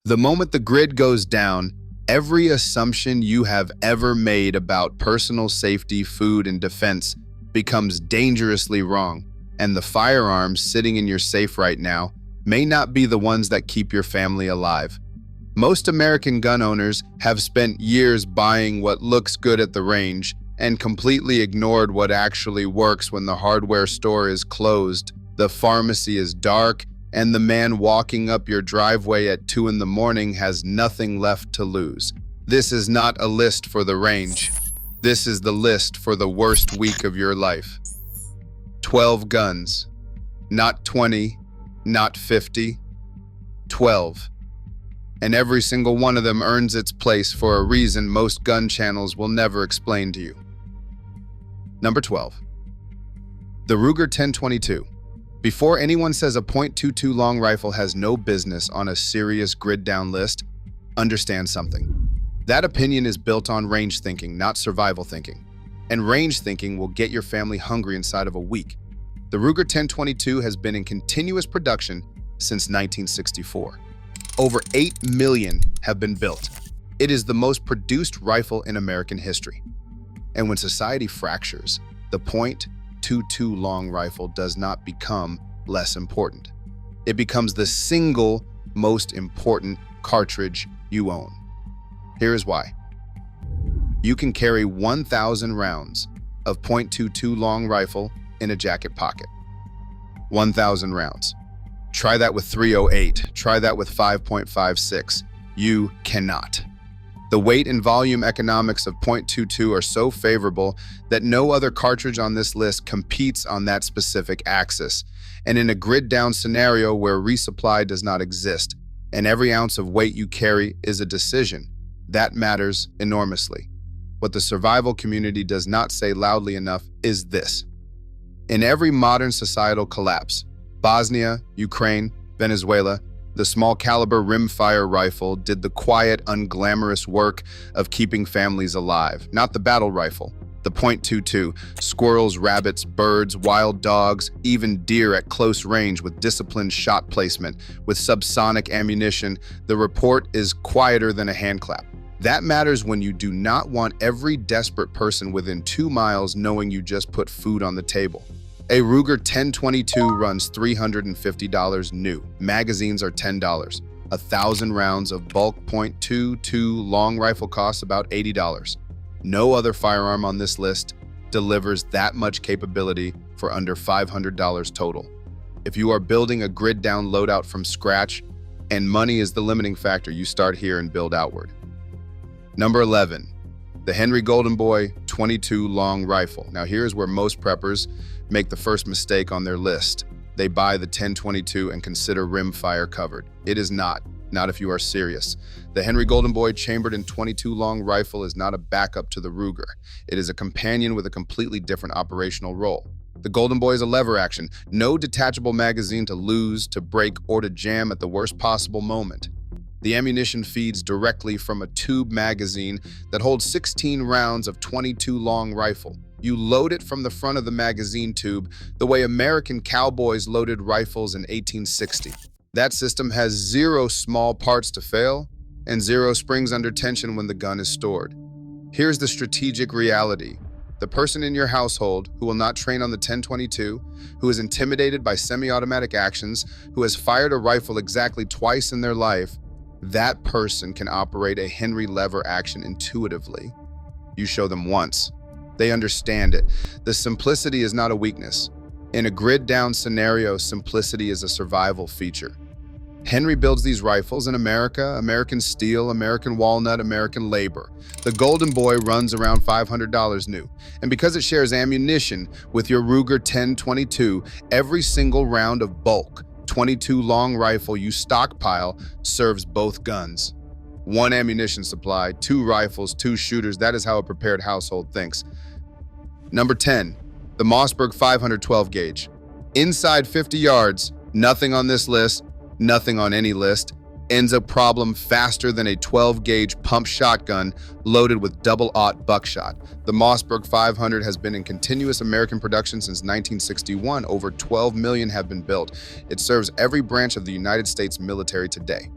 The moment the grid goes down, every assumption you have ever made about personal safety, food, and defense becomes dangerously wrong, and the firearms sitting in your safe right now may not be the ones that keep your family alive. Most American gun owners have spent years buying what looks good at the range and completely ignored what actually works when the hardware store is closed, the pharmacy is dark, and the man walking up your driveway at 2 in the morning has nothing left to lose. This is not a list for the range. This is the list for the worst week of your life. 12 guns. Not 20, not 50. 12. And every single one of them earns its place for a reason most gun channels will never explain to you. Number 12. The Ruger 1022. Before anyone says a .22 long rifle has no business on a serious grid-down list, understand something. That opinion is built on range thinking, not survival thinking. And range thinking will get your family hungry inside of a week. The Ruger 1022 has been in continuous production since 1964. Over 8 million have been built. It is the most produced rifle in American history. And when society fractures, the .22 long rifle does not become less important. It becomes the single most important cartridge you own. Here is why. You can carry 1,000 rounds of .22 long rifle in a jacket pocket. 1,000 rounds. Try that with .308. Try that with 5.56. You cannot. The weight and volume economics of .22 are so favorable that no other cartridge on this list competes on that specific axis. And in a grid-down scenario where resupply does not exist, and every ounce of weight you carry is a decision, that matters enormously. What the survival community does not say loudly enough is this. In every modern societal collapse, Bosnia, Ukraine, Venezuela, the small caliber rimfire rifle did the quiet, unglamorous work of keeping families alive, not the battle rifle. The .22, squirrels, rabbits, birds, wild dogs, even deer at close range with disciplined shot placement, with subsonic ammunition, the report is quieter than a hand clap. That matters when you do not want every desperate person within 2 miles knowing you just put food on the table. A Ruger 1022 runs $350 new. Magazines are $10. 1,000 rounds of bulk .22 long rifle costs about $80. No other firearm on this list delivers that much capability for under $500 total. If you are building a grid-down loadout from scratch and money is the limiting factor, you start here and build outward. Number 11, the Henry Golden Boy 22 long rifle. Now here's where most preppers make the first mistake on their list. They buy the 1022 and consider rimfire covered. It is not if you are serious. The Henry Golden Boy chambered in .22 long rifle is not a backup to the Ruger. It is a companion with a completely different operational role. The Golden Boy is a lever action, no detachable magazine to lose, to break, or to jam at the worst possible moment. The ammunition feeds directly from a tube magazine that holds 16 rounds of .22 long rifle. You load it from the front of the magazine tube the way American cowboys loaded rifles in 1860. That system has 0 small parts to fail and 0 springs under tension when the gun is stored. Here's the strategic reality. The person in your household who will not train on the 1022, who is intimidated by semi-automatic actions, who has fired a rifle exactly twice in their life, that person can operate a Henry lever action intuitively. You show them once. They understand it. The simplicity is not a weakness. In a grid-down scenario, simplicity is a survival feature. Henry builds these rifles in America, American steel, American walnut, American labor. The Golden Boy runs around $500 new. And because it shares ammunition with your Ruger 1022, every single round of bulk .22 long rifle you stockpile serves both guns. 1 ammunition supply, 2 rifles, 2 shooters. That is how a prepared household thinks. Number 10, the Mossberg 512 gauge. Inside 50 yards, nothing on this list, nothing on any list, ends a problem faster than a 12 gauge pump shotgun loaded with double-aught buckshot. The Mossberg 500 has been in continuous American production since 1961. Over 12 million have been built. It serves every branch of the United States military today.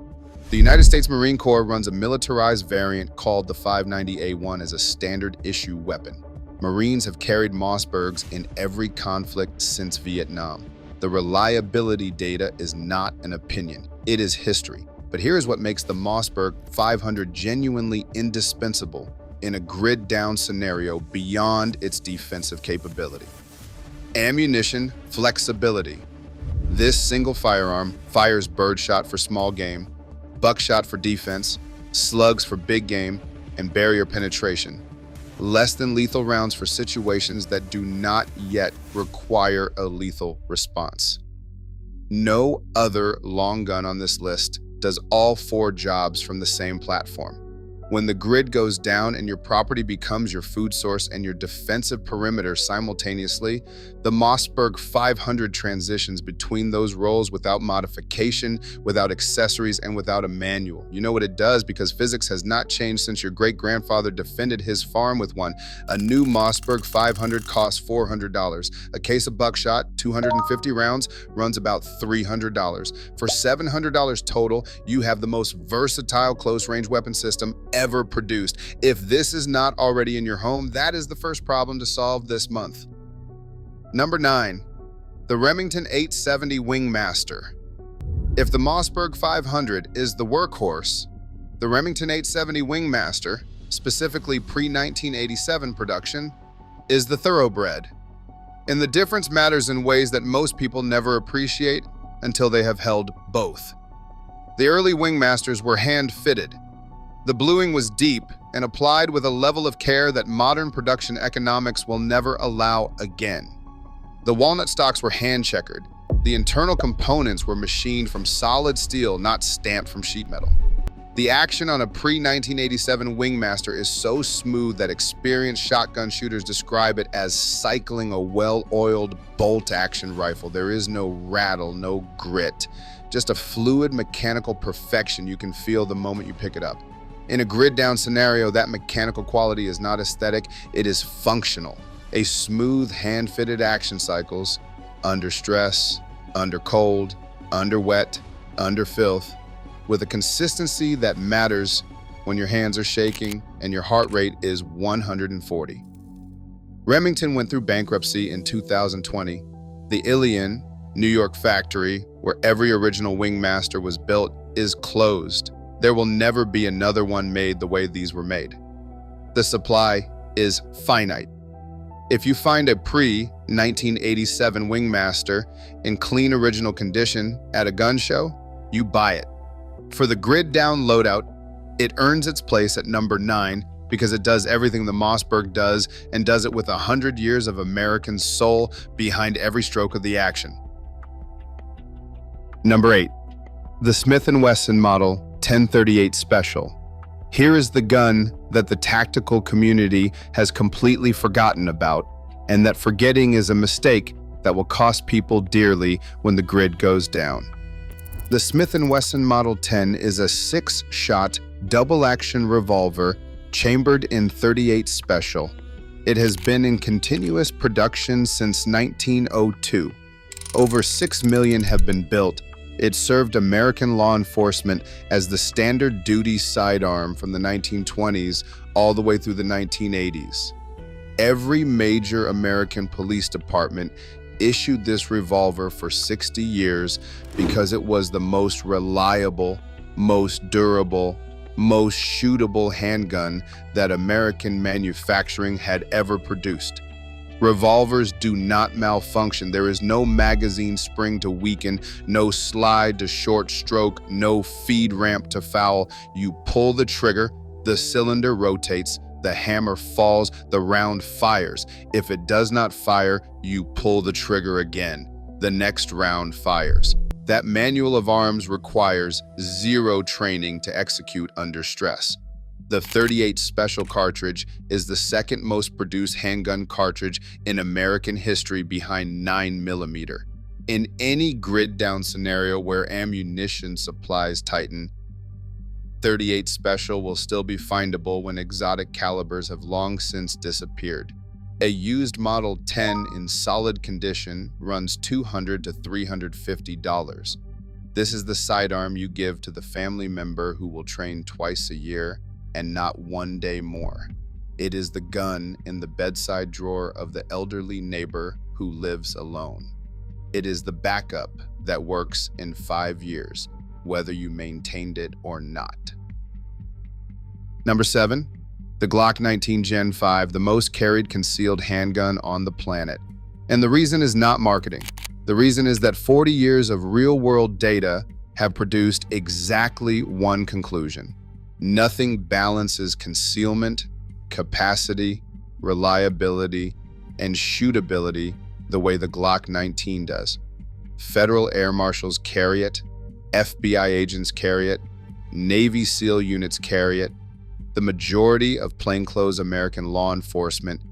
The United States Marine Corps runs a militarized variant called the 590A1 as a standard issue weapon. Marines have carried Mossbergs in every conflict since Vietnam. The reliability data is not an opinion, it is history. But here is what makes the Mossberg 500 genuinely indispensable in a grid-down scenario beyond its defensive capability. Ammunition flexibility. This single firearm fires birdshot for small game, buckshot for defense, slugs for big game, and barrier penetration. Less than lethal rounds for situations that do not yet require a lethal response. No other long gun on this list does all four jobs from the same platform. When the grid goes down and your property becomes your food source and your defensive perimeter simultaneously, the Mossberg 500 transitions between those roles without modification, without accessories, and without a manual. You know what it does because physics has not changed since your great-grandfather defended his farm with one. A new Mossberg 500 costs $400. A case of buckshot, 250 rounds, runs about $300. For $700 total, you have the most versatile close-range weapon system ever produced. If this is not already in your home, that is the first problem to solve this month. Number 9, the Remington 870 Wingmaster. If the Mossberg 500 is the workhorse, the Remington 870 Wingmaster, specifically pre-1987 production, is the thoroughbred. And the difference matters in ways that most people never appreciate until they have held both. The early Wingmasters were hand-fitted. The bluing was deep and applied with a level of care that modern production economics will never allow again. The walnut stocks were hand-checkered. The internal components were machined from solid steel, not stamped from sheet metal. The action on a pre-1987 Wingmaster is so smooth that experienced shotgun shooters describe it as cycling a well-oiled bolt-action rifle. There is no rattle, no grit, just a fluid mechanical perfection you can feel the moment you pick it up. In a grid-down scenario, that mechanical quality is not aesthetic, it is functional. A smooth, hand-fitted action cycles, under stress, under cold, under wet, under filth, with a consistency that matters when your hands are shaking and your heart rate is 140. Remington went through bankruptcy in 2020. The Ilion, New York factory, where every original Wingmaster was built, is closed. There will never be another one made the way these were made. The supply is finite. If you find a pre-1987 Wingmaster in clean original condition at a gun show, you buy it. For the grid-down loadout, it earns its place at number 9 because it does everything the Mossberg does and does it with 100 years of American soul behind every stroke of the action. Number 8, the Smith & Wesson Model 1038 Special. Here is the gun that the tactical community has completely forgotten about, and that forgetting is a mistake that will cost people dearly when the grid goes down. The Smith & Wesson Model 10 is a 6-shot double-action revolver chambered in .38 Special. It has been in continuous production since 1902. Over 6 million have been built. It served American law enforcement as the standard duty sidearm from the 1920s all the way through the 1980s. Every major American police department issued this revolver for 60 years because it was the most reliable, most durable, most shootable handgun that American manufacturing had ever produced. Revolvers do not malfunction. There is no magazine spring to weaken, no slide to short stroke, no feed ramp to foul. You pull the trigger, the cylinder rotates, the hammer falls, the round fires. If it does not fire, you pull the trigger again. The next round fires. That manual of arms requires zero training to execute under stress. The .38 Special cartridge is the second most produced handgun cartridge in American history behind 9mm. In any grid-down scenario where ammunition supplies tighten, .38 Special will still be findable when exotic calibers have long since disappeared. A used Model 10 in solid condition runs $200 to $350. This is the sidearm you give to the family member who will train twice a year and not one day more. It is the gun in the bedside drawer of the elderly neighbor who lives alone. It is the backup that works in 5 years, whether you maintained it or not. Number 7, the Glock 19 Gen 5, the most carried concealed handgun on the planet. And the reason is not marketing. The reason is that 40 years of real-world data have produced exactly one conclusion. Nothing balances concealment, capacity, reliability, and shootability the way the Glock 19 does. Federal air marshals carry it, FBI agents carry it, Navy SEAL units carry it. The majority of plainclothes American law enforcement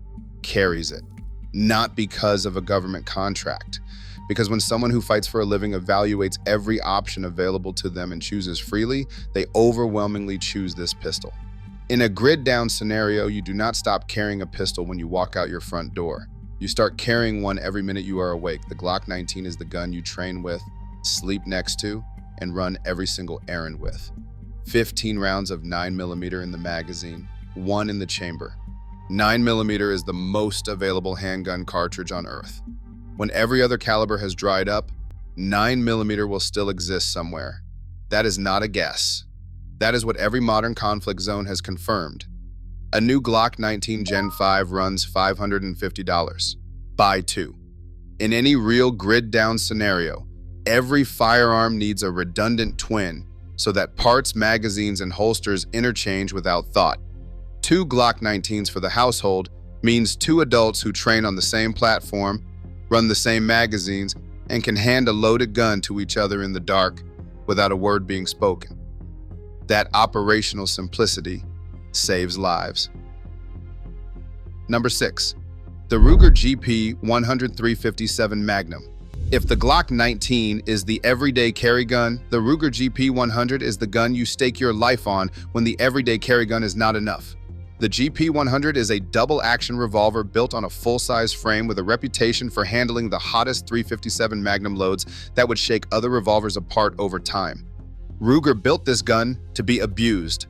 carries it, not because of a government contract. Because when someone who fights for a living evaluates every option available to them and chooses freely, they overwhelmingly choose this pistol. In a grid-down scenario, you do not stop carrying a pistol when you walk out your front door. You start carrying one every minute you are awake. The Glock 19 is the gun you train with, sleep next to, and run every single errand with. 15 rounds of 9mm in the magazine, 1 in the chamber. 9mm is the most available handgun cartridge on Earth. When every other caliber has dried up, 9mm will still exist somewhere. That is not a guess. That is what every modern conflict zone has confirmed. A new Glock 19 Gen 5 runs $550. Buy 2. In any real grid-down scenario, every firearm needs a redundant twin so that parts, magazines, and holsters interchange without thought. 2 Glock 19s for the household means 2 adults who train on the same platform, run the same magazines, and can hand a loaded gun to each other in the dark without a word being spoken. That operational simplicity saves lives. Number 6, the Ruger GP 100 Magnum. If the Glock 19 is the everyday carry gun, the Ruger GP 100 is the gun you stake your life on when the everyday carry gun is not enough. The GP 100 is a double-action revolver built on a full-size frame with a reputation for handling the hottest .357 Magnum loads that would shake other revolvers apart over time. Ruger built this gun to be abused.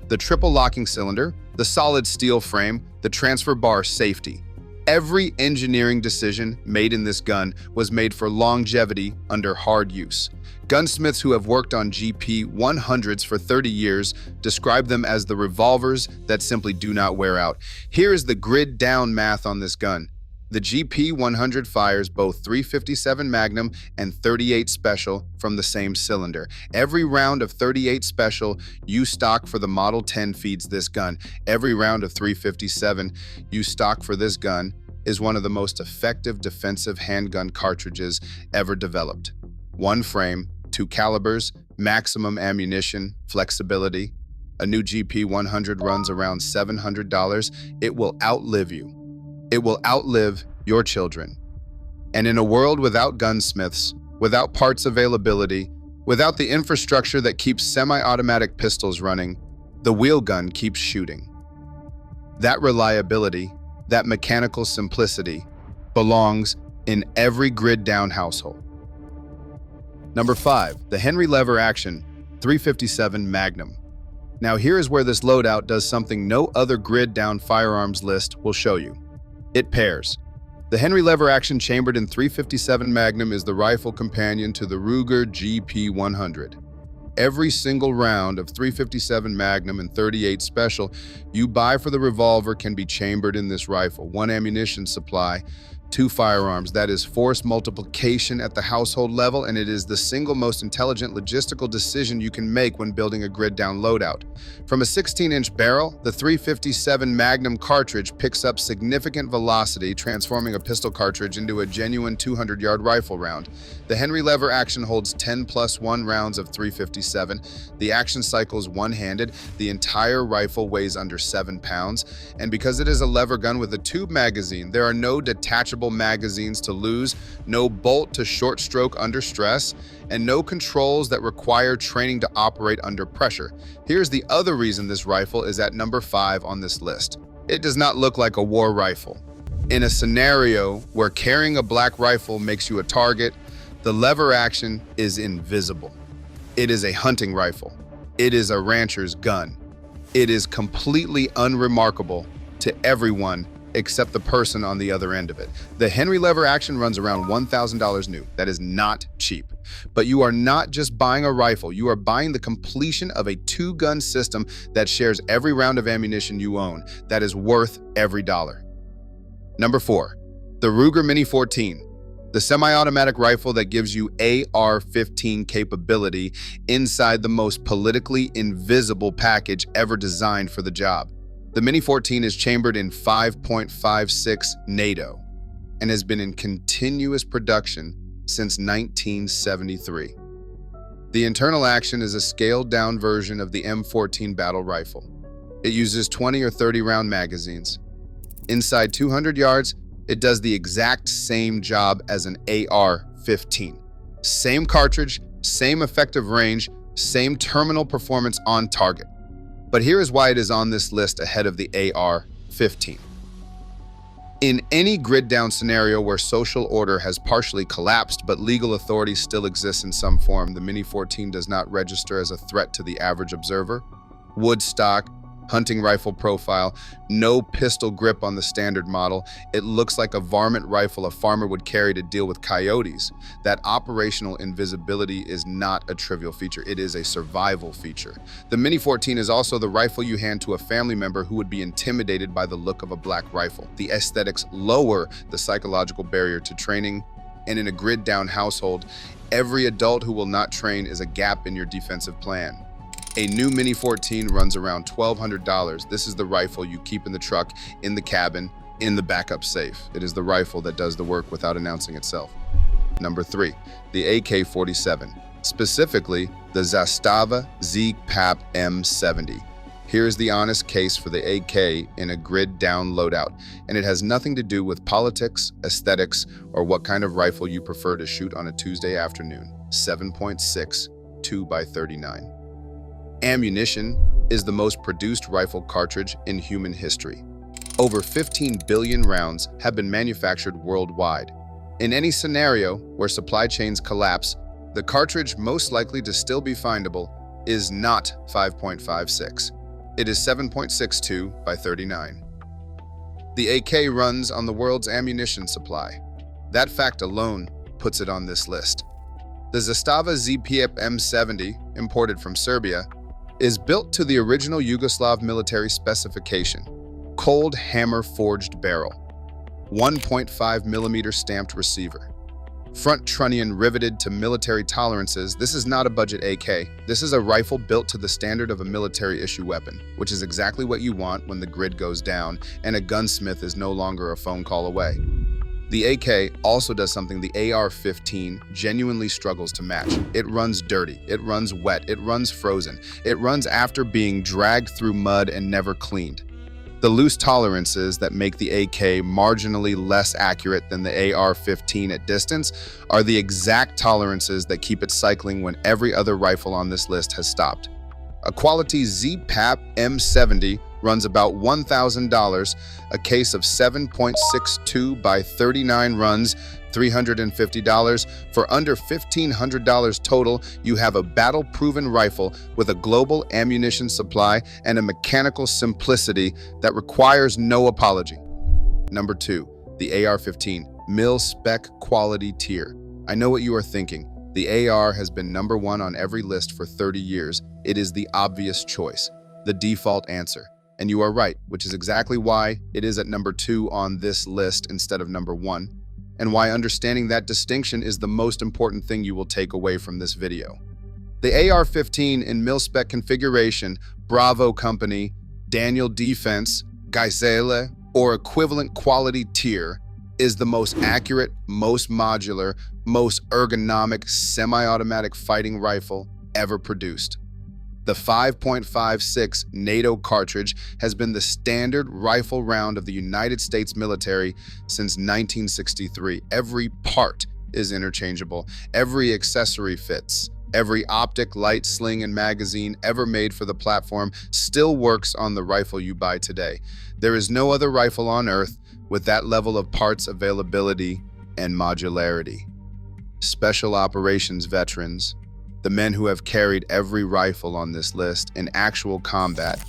The triple locking cylinder, the solid steel frame, the transfer bar safety. Every engineering decision made in this gun was made for longevity under hard use. Gunsmiths who have worked on GP 100s for 30 years describe them as the revolvers that simply do not wear out. Here is the grid-down math on this gun. The GP 100 fires both .357 Magnum and .38 Special from the same cylinder. Every round of .38 Special you stock for the Model 10 feeds this gun. Every round of .357 you stock for this gun is one of the most effective defensive handgun cartridges ever developed. 1 frame, 2 calibers, maximum ammunition, flexibility. A new GP 100 runs around $700. It will outlive you. It will outlive your children. And in a world without gunsmiths, without parts availability, without the infrastructure that keeps semi-automatic pistols running, the wheel gun keeps shooting. That reliability, that mechanical simplicity, belongs in every grid-down household. Number 5, the Henry lever action .357 Magnum. Now here is where this loadout does something no other grid-down firearms list will show you. It pairs. The Henry lever action chambered in .357 Magnum is the rifle companion to the Ruger GP 100. Every single round of .357 Magnum and .38 Special you buy for the revolver can be chambered in this rifle. 1 ammunition supply, 2 firearms. That is force multiplication at the household level, and it is the single most intelligent logistical decision you can make when building a grid-down loadout. From a 16-inch barrel, the .357 Magnum cartridge picks up significant velocity, transforming a pistol cartridge into a genuine 200-yard rifle round. The Henry lever action holds 10+1 rounds of .357. The action cycles one-handed. The entire rifle weighs under 7 pounds, and because it is a lever gun with a tube magazine, there are no detachable magazines to lose, no bolt to short stroke under stress, and no controls that require training to operate under pressure. Here's the other reason this rifle is at number 5 on this list. It does not look like a war rifle. In a scenario where carrying a black rifle makes you a target, The lever action is invisible. It is a hunting rifle. It is a rancher's gun. It is completely unremarkable to everyone except the person on the other end of it. The Henry lever action runs around $1,000 new. That is not cheap. But you are not just buying a rifle, you are buying the completion of a two-gun system that shares every round of ammunition you own. That is worth every dollar. Number 4, the Ruger Mini 14. The semi-automatic rifle that gives you AR-15 capability inside the most politically invisible package ever designed for the job. The Mini 14 is chambered in 5.56 NATO and has been in continuous production since 1973. The internal action is a scaled-down version of the M14 battle rifle. It uses 20 or 30 round magazines. Inside 200 yards, it does the exact same job as an AR-15. Same cartridge, same effective range, same terminal performance on target. But here is why it is on this list ahead of the AR-15. In any grid-down scenario where social order has partially collapsed but legal authority still exists in some form, the Mini 14 does not register as a threat to the average observer. Wood stock, hunting rifle profile, no pistol grip on the standard model. It looks like a varmint rifle a farmer would carry to deal with coyotes. That operational invisibility is not a trivial feature, it is a survival feature. The Mini 14 is also the rifle you hand to a family member who would be intimidated by the look of a black rifle. The aesthetics lower the psychological barrier to training, and in a grid-down household, every adult who will not train is a gap in your defensive plan. A new Mini 14 runs around $1,200. This is the rifle you keep in the truck, in the cabin, in the backup safe. It is the rifle that does the work without announcing itself. Number 3, the AK-47, specifically the Zastava ZPAP M70. Here's the honest case for the AK in a grid-down loadout, and it has nothing to do with politics, aesthetics, or what kind of rifle you prefer to shoot on a Tuesday afternoon. 7.6, 2x39. Ammunition is the most produced rifle cartridge in human history. Over 15 billion rounds have been manufactured worldwide. In any scenario where supply chains collapse, the cartridge most likely to still be findable is not 5.56. It is 7.62 by 39. The AK runs on the world's ammunition supply. That fact alone puts it on this list. The Zastava ZPAP M70, imported from Serbia, is built to the original Yugoslav military specification, cold hammer forged barrel, 1.5 millimeter stamped receiver, front trunnion riveted to military tolerances. This is not a budget AK. This is a rifle built to the standard of a military issue weapon, which is exactly what you want when the grid goes down and a gunsmith is no longer a phone call away. The AK also does something the AR-15 genuinely struggles to match. It runs dirty, it runs wet, it runs frozen, it runs after being dragged through mud and never cleaned. The loose tolerances that make the AK marginally less accurate than the AR-15 at distance are the exact tolerances that keep it cycling when every other rifle on this list has stopped. A quality ZPAP M70 runs about $1,000, a case of 7.62 by 39 runs, $350. For under $1,500 total, you have a battle-proven rifle with a global ammunition supply and a mechanical simplicity that requires no apology. Number 2, the AR-15, mil-spec quality tier. I know what you are thinking. The AR has been number 1 on every list for 30 years. It is the obvious choice, the default answer. And you are right, which is exactly why it is at number 2 on this list instead of number 1, and why understanding that distinction is the most important thing you will take away from this video. The AR-15 in mil-spec configuration, Bravo Company, Daniel Defense, Gazelle, or equivalent quality tier is the most accurate, most modular, most ergonomic semi-automatic fighting rifle ever produced. The 5.56 NATO cartridge has been the standard rifle round of the United States military since 1963. Every part is interchangeable. Every accessory fits. Every optic, light, sling, and magazine ever made for the platform still works on the rifle you buy today. There is no other rifle on Earth with that level of parts availability and modularity. special operations veterans, the men who have carried every rifle on this list in actual combat,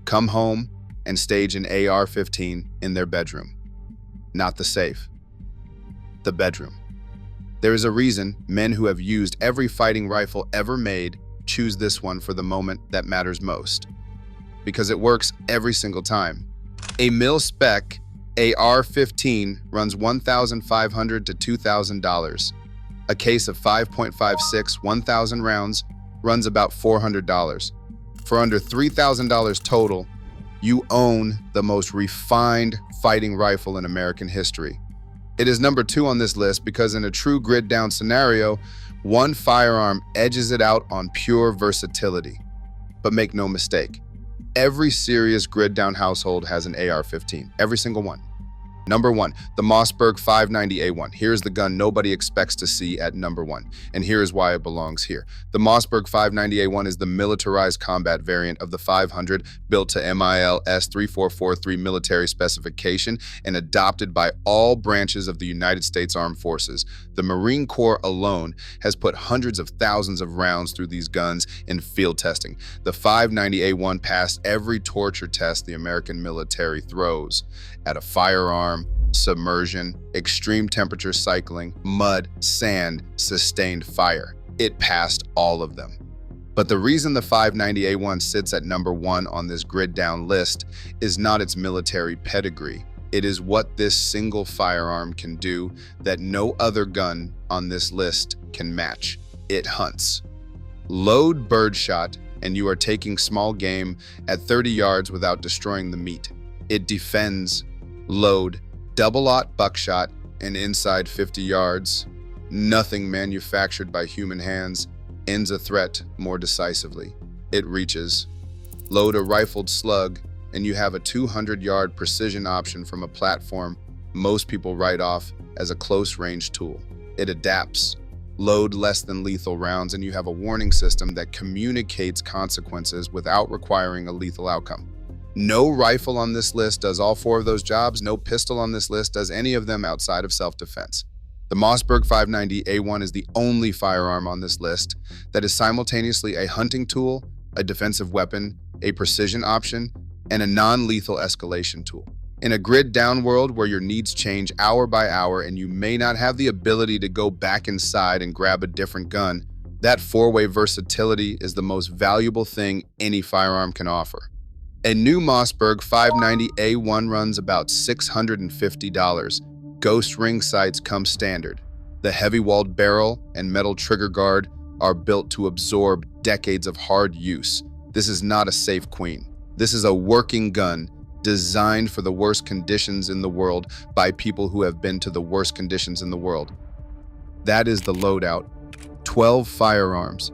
come home and stage an AR-15 in their bedroom. Not the safe, the bedroom. There is a reason men who have used every fighting rifle ever made choose this one for the moment that matters most. Because it works every single time. A mil-spec AR-15 runs $1,500 to $2,000. A case of 5.56 1,000 rounds runs about $400. For under $3,000 total, you own the most refined fighting rifle in American history. It is number 2 on this list because in a true grid down scenario, one firearm edges it out on pure versatility. But make no mistake, every serious grid down household has an AR-15, every single one. Number 1, the Mossberg 590A1. Here's the gun nobody expects to see at number 1, and here is why it belongs here. The Mossberg 590A1 is the militarized combat variant of the 500, built to MIL-S 3443 military specification and adopted by all branches of the United States Armed Forces. The Marine Corps alone has put hundreds of thousands of rounds through these guns in field testing. The 590A1 passed every torture test the American military throws at a firearm, submersion, extreme temperature cycling, mud, sand, sustained fire. It passed all of them. But the reason the 590A1 sits at number 1 on this grid down list is not its military pedigree. It is what this single firearm can do that no other gun on this list can match. It hunts. Load birdshot and you are taking small game at 30 yards without destroying the meat. It defends. Load double-aught buckshot and inside 50 yards. Nothing manufactured by human hands ends a threat more decisively. It reaches. Load a rifled slug and you have a 200-yard precision option from a platform most people write off as a close-range tool. It adapts. Load less than lethal rounds and you have a warning system that communicates consequences without requiring a lethal outcome. No rifle on this list does all 4 of those jobs. No pistol on this list does any of them outside of self-defense. The Mossberg 590A1 is the only firearm on this list that is simultaneously a hunting tool, a defensive weapon, a precision option, and a non-lethal escalation tool. In a grid-down world where your needs change hour by hour and you may not have the ability to go back inside and grab a different gun, that 4-way versatility is the most valuable thing any firearm can offer. A new Mossberg 590A1 runs about $650. Ghost ring sights come standard. The heavy-walled barrel and metal trigger guard are built to absorb decades of hard use. This is not a safe queen. This is a working gun designed for the worst conditions in the world by people who have been to the worst conditions in the world. That is the loadout. 12 firearms.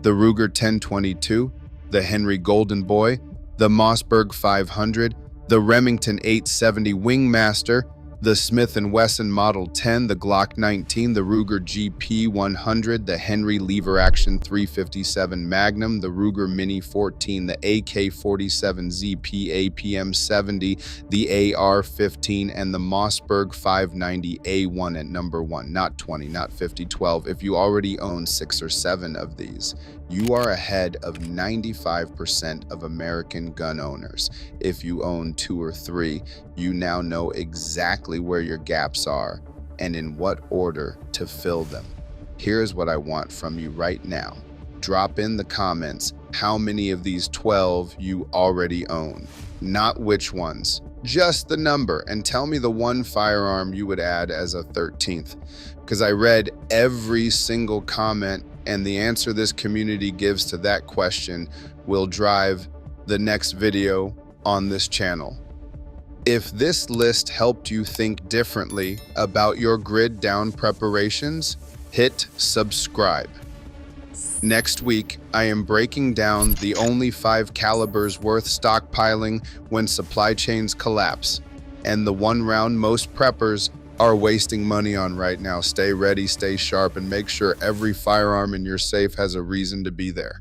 The Ruger 1022, the Henry Golden Boy, the Mossberg 500, the Remington 870 Wingmaster, the Smith & Wesson Model 10, the Glock 19, the Ruger GP 100, the Henry Lever Action 357 Magnum, the Ruger Mini 14, the AK-47 ZP APM 70, the AR-15, and the Mossberg 590A1 at number 1. Not 20, not 50, 12. If you already own 6 or 7 of these, you are ahead of 95% of American gun owners. If you own 2 or 3, you now know exactly where your gaps are and in what order to fill them. Here's what I want from you right now. Drop in the comments how many of these 12 you already own. Not which ones, just the number, and tell me the one firearm you would add as a 13th. Because I read every single comment, and the answer this community gives to that question will drive the next video on this channel. If this list helped you think differently about your grid down preparations, hit subscribe. Next week, I am breaking down the only 5 calibers worth stockpiling when supply chains collapse, and the 1 round most preppers are wasting money on right now. Stay ready, stay sharp, and make sure every firearm in your safe has a reason to be there.